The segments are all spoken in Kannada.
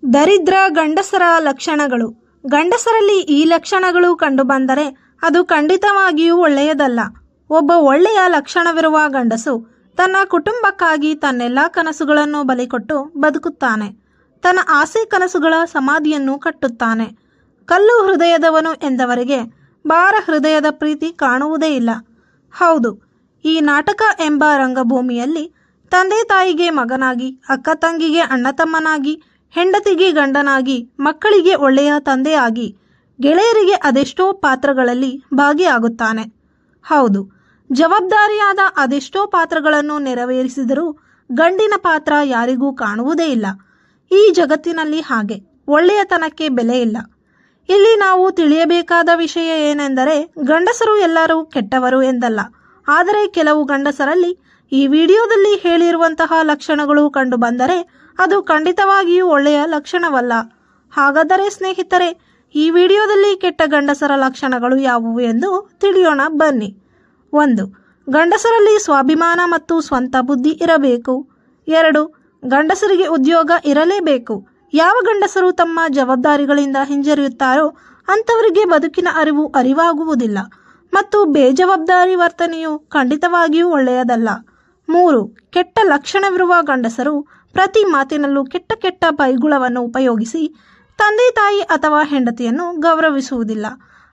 ದರಿದ್ರ ಗಂಡಸರ ಲಕ್ಷಣಗಳು. ಗಂಡಸರಲ್ಲಿ ಈ ಲಕ್ಷಣಗಳು ಕಂಡುಬಂದರೆ ಅದು ಖಂಡಿತವಾಗಿಯೂ ಒಳ್ಳೆಯದಲ್ಲ. ಒಬ್ಬ ಒಳ್ಳೆಯ ಲಕ್ಷಣವಿರುವ ಗಂಡಸು ತನ್ನ ಕುಟುಂಬಕ್ಕಾಗಿ ತನ್ನೆಲ್ಲ ಕನಸುಗಳನ್ನು ಬಲಿಕೊಟ್ಟು ಬದುಕುತ್ತಾನೆ. ತನ್ನ ಆಸೆ ಕನಸುಗಳ ಸಮಾಧಿಯನ್ನು ಕಟ್ಟುತ್ತಾನೆ. ಕಲ್ಲು ಹೃದಯದವನು ಎಂದವರಿಗೆ ಭಾರ ಹೃದಯದ ಪ್ರೀತಿ ಕಾಣುವುದೇ ಇಲ್ಲ. ಹೌದು, ಈ ನಾಟಕ ಎಂಬ ರಂಗಭೂಮಿಯಲ್ಲಿ ತಂದೆ ತಾಯಿಗೆ ಮಗನಾಗಿ, ಅಕ್ಕ ತಂಗಿಗೆ ಅಣ್ಣ ತಮ್ಮನಾಗಿ, ಹೆಂಡತಿಗೆ ಗಂಡನಾಗಿ, ಮಕ್ಕಳಿಗೆ ಒಳ್ಳೆಯ ತಂದೆಯಾಗಿ, ಗೆಳೆಯರಿಗೆ ಅದೆಷ್ಟೋ ಪಾತ್ರಗಳಲ್ಲಿ ಭಾಗಿಯಾಗುತ್ತಾನೆ. ಹೌದು, ಜವಾಬ್ದಾರಿಯಾದ ಅದೆಷ್ಟೋ ಪಾತ್ರಗಳನ್ನು ನೆರವೇರಿಸಿದರೂ ಗಂಡಿನ ಪಾತ್ರ ಯಾರಿಗೂ ಕಾಣುವುದೇ ಇಲ್ಲ. ಈ ಜಗತ್ತಿನಲ್ಲಿ ಹಾಗೆ ಒಳ್ಳೆಯತನಕ್ಕೆ ಬೆಲೆ ಇಲ್ಲ. ಇಲ್ಲಿ ನಾವು ತಿಳಿಯಬೇಕಾದ ವಿಷಯ ಏನೆಂದರೆ, ಗಂಡಸರು ಎಲ್ಲರೂ ಕೆಟ್ಟವರು ಎಂದಲ್ಲ. ಆದರೆ ಕೆಲವು ಗಂಡಸರಲ್ಲಿ ಈ ವಿಡಿಯೋದಲ್ಲಿ ಹೇಳಿರುವಂತಹ ಲಕ್ಷಣಗಳು ಕಂಡುಬಂದರೆ ಅದು ಖಂಡಿತವಾಗಿಯೂ ಒಳ್ಳೆಯ ಲಕ್ಷಣವಲ್ಲ. ಹಾಗಾದರೆ ಸ್ನೇಹಿತರೆ, ಈ ವಿಡಿಯೋದಲ್ಲಿ ಕೆಟ್ಟ ಗಂಡಸರ ಲಕ್ಷಣಗಳು ಯಾವುವು ಎಂದು ತಿಳಿಯೋಣ ಬನ್ನಿ. 1. ಗಂಡಸರಲ್ಲಿ ಸ್ವಾಭಿಮಾನ ಮತ್ತು ಸ್ವಂತ ಬುದ್ಧಿ ಇರಬೇಕು. 2. ಗಂಡಸರಿಗೆ ಉದ್ಯೋಗ ಇರಲೇಬೇಕು. ಯಾವ ಗಂಡಸರು ತಮ್ಮ ಜವಾಬ್ದಾರಿಗಳಿಂದ ಹಿಂಜರಿಯುತ್ತಾರೋ ಅಂಥವರಿಗೆ ಬದುಕಿನ ಅರಿವಾಗುವುದಿಲ್ಲ ಮತ್ತು ಬೇಜವಾಬ್ದಾರಿ ವರ್ತನೆಯು ಖಂಡಿತವಾಗಿಯೂ ಒಳ್ಳೆಯದಲ್ಲ. 3. ಕೆಟ್ಟ ಲಕ್ಷಣವಿರುವ ಗಂಡಸರು ಪ್ರತಿ ಮಾತಿನಲ್ಲೂ ಕೆಟ್ಟ ಕೆಟ್ಟ ಬೈಗುಳವನ್ನು ಉಪಯೋಗಿಸಿ ತಂದೆ ತಾಯಿ ಅಥವಾ ಹೆಂಡತಿಯನ್ನು ಗೌರವಿಸುವುದಿಲ್ಲ.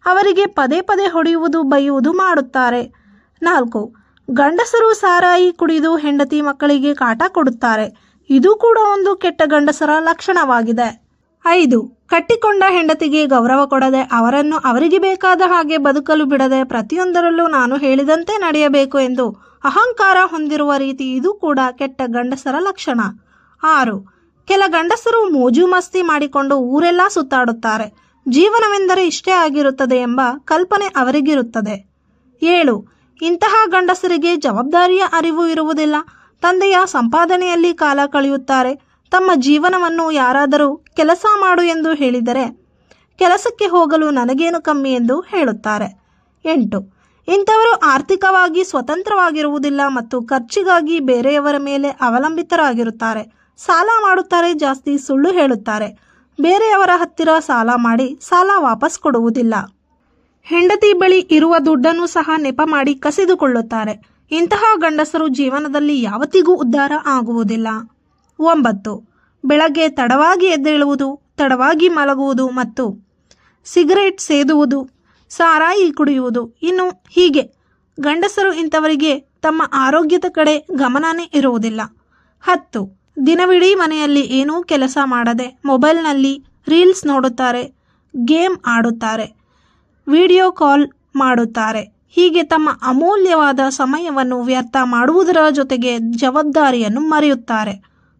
ಅವರಿಗೆ ಪದೇ ಪದೇ ಹೊಡೆಯುವುದು, ಬೈಯುವುದು ಮಾಡುತ್ತಾರೆ. 4. ಗಂಡಸರು ಸಾರಾಯಿ ಕುಡಿದು ಹೆಂಡತಿ ಮಕ್ಕಳಿಗೆ ಕಾಟ ಕೊಡುತ್ತಾರೆ. ಇದು ಕೂಡ ಒಂದು ಕೆಟ್ಟ ಗಂಡಸರ ಲಕ್ಷಣವಾಗಿದೆ. 5. ಕಟ್ಟಿಕೊಂಡ ಹೆಂಡತಿಗೆ ಗೌರವ ಕೊಡದೆ ಅವರನ್ನು ಅವರಿಗೆ ಬೇಕಾದ ಹಾಗೆ ಬದುಕಲು ಬಿಡದೆ ಪ್ರತಿಯೊಂದರಲ್ಲೂ ನಾನು ಹೇಳಿದಂತೆ ನಡೆಯಬೇಕು ಎಂದು ಅಹಂಕಾರ ಹೊಂದಿರುವ ರೀತಿ, ಇದು ಕೂಡ ಕೆಟ್ಟ ಗಂಡಸರ ಲಕ್ಷಣ. 6. ಕೆಲ ಗಂಡಸರು ಮೋಜು ಮಸ್ತಿ ಮಾಡಿಕೊಂಡು ಊರೆಲ್ಲ ಸುತ್ತಾಡುತ್ತಾರೆ. ಜೀವನವೆಂದರೆ ಇಷ್ಟೇ ಆಗಿರುತ್ತದೆ ಎಂಬ ಕಲ್ಪನೆ ಅವರಿಗಿರುತ್ತದೆ. 7. ಇಂತಹ ಗಂಡಸರಿಗೆ ಜವಾಬ್ದಾರಿಯ ಅರಿವು ಇರುವುದಿಲ್ಲ. ತಂದೆಯ ಸಂಪಾದನೆಯಲ್ಲಿ ಕಾಲ ಕಳೆಯುತ್ತಾರೆ. ತಮ್ಮ ಜೀವನವನ್ನು ಯಾರಾದರೂ ಕೆಲಸ ಮಾಡು ಎಂದು ಹೇಳಿದರೆ ಕೆಲಸಕ್ಕೆ ಹೋಗಲು ನನಗೇನು ಕಮ್ಮಿ ಎಂದು ಹೇಳುತ್ತಾರೆ. 8. ಇಂಥವರು ಆರ್ಥಿಕವಾಗಿ ಸ್ವತಂತ್ರವಾಗಿರುವುದಿಲ್ಲ ಮತ್ತು ಖರ್ಚಿಗಾಗಿ ಬೇರೆಯವರ ಮೇಲೆ ಅವಲಂಬಿತರಾಗಿರುತ್ತಾರೆ. ಸಾಲ ಮಾಡುತ್ತಾರೆ, ಜಾಸ್ತಿ ಸುಳ್ಳು ಹೇಳುತ್ತಾರೆ. ಬೇರೆಯವರ ಹತ್ತಿರ ಸಾಲ ಮಾಡಿ ಸಾಲ ವಾಪಸ್ ಕೊಡುವುದಿಲ್ಲ. ಹೆಂಡತಿ ಬಳಿ ಇರುವ ದುಡ್ಡನ್ನು ಸಹ ನೆಪ ಮಾಡಿ ಕಸಿದುಕೊಳ್ಳುತ್ತಾರೆ. ಇಂತಹ ಗಂಡಸರು ಜೀವನದಲ್ಲಿ ಯಾವತ್ತಿಗೂ ಉದ್ಧಾರ ಆಗುವುದಿಲ್ಲ. 9. ಬೆಳಗ್ಗೆ ತಡವಾಗಿ ಎದ್ದೇಳುವುದು, ತಡವಾಗಿ ಮಲಗುವುದು ಮತ್ತು ಸಿಗರೇಟ್ ಸೇದುವುದು, ಸಾರಾಯಿ ಕುಡಿಯುವುದು, ಇನ್ನು ಹೀಗೆ ಗಂಡಸರು ಇಂಥವರಿಗೆ ತಮ್ಮ ಆರೋಗ್ಯದ ಕಡೆ ಗಮನನೇ ಇರುವುದಿಲ್ಲ. 10. ದಿನವಿಡೀ ಮನೆಯಲ್ಲಿ ಏನೂ ಕೆಲಸ ಮಾಡದೆ ಮೊಬೈಲ್ನಲ್ಲಿ ರೀಲ್ಸ್ ನೋಡುತ್ತಾರೆ, ಗೇಮ್ ಆಡುತ್ತಾರೆ, ವಿಡಿಯೋ ಕಾಲ್ ಮಾಡುತ್ತಾರೆ. ಹೀಗೆ ತಮ್ಮ ಅಮೂಲ್ಯವಾದ ಸಮಯವನ್ನು ವ್ಯರ್ಥ ಮಾಡುವುದರ ಜೊತೆಗೆ ಜವಾಬ್ದಾರಿಯನ್ನು ಮರೆಯುತ್ತಾರೆ.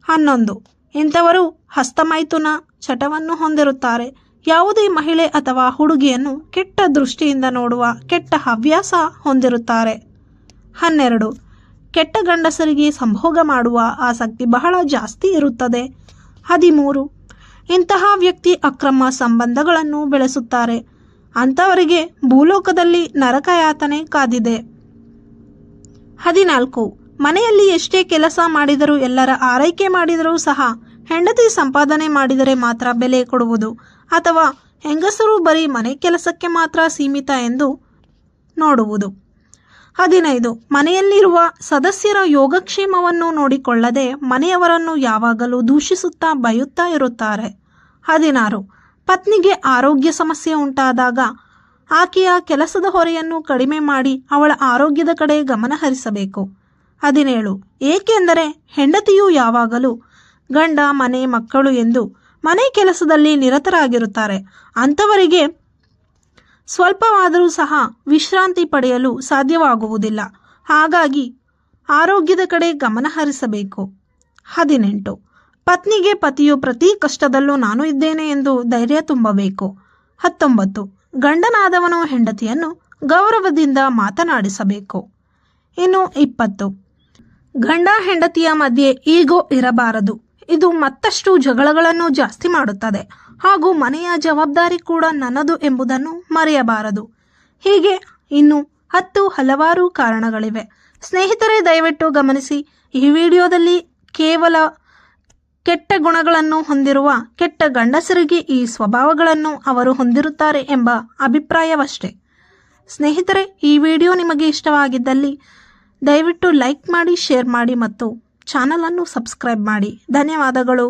11. ಇಂಥವರು ಹಸ್ತಮೈಥುನ ಚಟವನ್ನು ಹೊಂದಿರುತ್ತಾರೆ. ಯಾವುದೇ ಮಹಿಳೆ ಅಥವಾ ಹುಡುಗಿಯನ್ನು ಕೆಟ್ಟ ದೃಷ್ಟಿಯಿಂದ ನೋಡುವ ಕೆಟ್ಟ ಹವ್ಯಾಸ ಹೊಂದಿರುತ್ತಾರೆ. 12. ಕೆಟ್ಟ ಗಂಡಸರಿಗೆ ಸಂಭೋಗ ಮಾಡುವ ಆಸಕ್ತಿ ಬಹಳ ಜಾಸ್ತಿ ಇರುತ್ತದೆ. 13. ಇಂತಹ ವ್ಯಕ್ತಿ ಅಕ್ರಮ ಸಂಬಂಧಗಳನ್ನು ಬೆಳೆಸುತ್ತಾರೆ. ಅಂಥವರಿಗೆ ಭೂಲೋಕದಲ್ಲಿ ನರಕಯಾತನೆ ಕಾದಿದೆ. 14. ಮನೆಯಲ್ಲಿ ಎಷ್ಟೇ ಕೆಲಸ ಮಾಡಿದರೂ, ಎಲ್ಲರ ಆರೈಕೆ ಮಾಡಿದರೂ ಸಹ ಹೆಂಡತಿ ಸಂಪಾದನೆ ಮಾಡಿದರೆ ಮಾತ್ರ ಬೆಲೆ ಕೊಡುವುದು ಅಥವಾ ಹೆಂಗಸರು ಬರೀ ಮನೆ ಕೆಲಸಕ್ಕೆ ಮಾತ್ರ ಸೀಮಿತ ಎಂದು ನೋಡುವುದು. 15. ಮನೆಯಲ್ಲಿರುವ ಸದಸ್ಯರ ಯೋಗಕ್ಷೇಮವನ್ನು ನೋಡಿಕೊಳ್ಳದೆ ಮನೆಯವರನ್ನು ಯಾವಾಗಲೂ ದೂಷಿಸುತ್ತಾ ಬೈಯುತ್ತಾ ಇರುತ್ತಾರೆ. 16. ಪತ್ನಿಗೆ ಆರೋಗ್ಯ ಸಮಸ್ಯೆ ಉಂಟಾದಾಗ ಆಕೆಯ ಕೆಲಸದ ಹೊರೆಯನ್ನು ಕಡಿಮೆ ಮಾಡಿ ಅವಳ ಆರೋಗ್ಯದ ಕಡೆ ಗಮನ ಹರಿಸಬೇಕು. 17. ಏಕೆಂದರೆ ಹೆಂಡತಿಯು ಯಾವಾಗಲೂ ಗಂಡ, ಮನೆ, ಮಕ್ಕಳು ಎಂದು ಮನೆ ಕೆಲಸದಲ್ಲಿ ನಿರತರಾಗಿರುತ್ತಾರೆ. ಅಂಥವರಿಗೆ ಸ್ವಲ್ಪವಾದರೂ ಸಹ ವಿಶ್ರಾಂತಿ ಪಡೆಯಲು ಸಾಧ್ಯವಾಗುವುದಿಲ್ಲ. ಹಾಗಾಗಿ ಆರೋಗ್ಯದ ಕಡೆ ಗಮನ ಹರಿಸಬೇಕು. 18. ಪತ್ನಿಗೆ ಪತಿಯು ಪ್ರತಿ ಕಷ್ಟದಲ್ಲೂ ನಾನು ಇದ್ದೇನೆ ಎಂದು ಧೈರ್ಯ ತುಂಬಬೇಕು. 19. ಗಂಡನಾದವನು ಹೆಂಡತಿಯನ್ನು ಗೌರವದಿಂದ ಮಾತನಾಡಿಸಬೇಕು. ಇನ್ನು 20. ಗಂಡ ಹೆಂಡತಿಯ ಮಧ್ಯೆ ಈಗೋ ಇರಬಾರದು. ಇದು ಮತ್ತಷ್ಟು ಜಗಳಗಳನ್ನು ಜಾಸ್ತಿ ಮಾಡುತ್ತದೆ. ಹಾಗೂ ಮನೆಯ ಜವಾಬ್ದಾರಿ ಕೂಡ ನನ್ನದು ಎಂಬುದನ್ನು ಮರೆಯಬಾರದು. ಹೀಗೆ ಇನ್ನು ಹಲವಾರು ಕಾರಣಗಳಿವೆ. ಸ್ನೇಹಿತರೆ, ದಯವಿಟ್ಟು ಗಮನಿಸಿ. ಈ ವಿಡಿಯೋದಲ್ಲಿ ಕೆಟ್ಟ ಗುಣಗಳನ್ನು ಹೊಂದಿರುವ ಕೆಟ್ಟ ಗಂಡಸರಿಗೆ ಈ ಸ್ವಭಾವಗಳನ್ನು ಅವರು ಹೊಂದಿರುತ್ತಾರೆ ಎಂಬ ಅಭಿಪ್ರಾಯವಷ್ಟೇ. ಸ್ನೇಹಿತರೆ, ಈ ವಿಡಿಯೋ ನಿಮಗೆ ಇಷ್ಟವಾಗಿದ್ದಲ್ಲಿ ದಯವಿಟ್ಟು ಲೈಕ್ ಮಾಡಿ, ಶೇರ್ ಮಾಡಿ ಮತ್ತು ಚಾನಲನ್ನು ಸಬ್ಸ್ಕ್ರೈಬ್ ಮಾಡಿ. ಧನ್ಯವಾದಗಳು.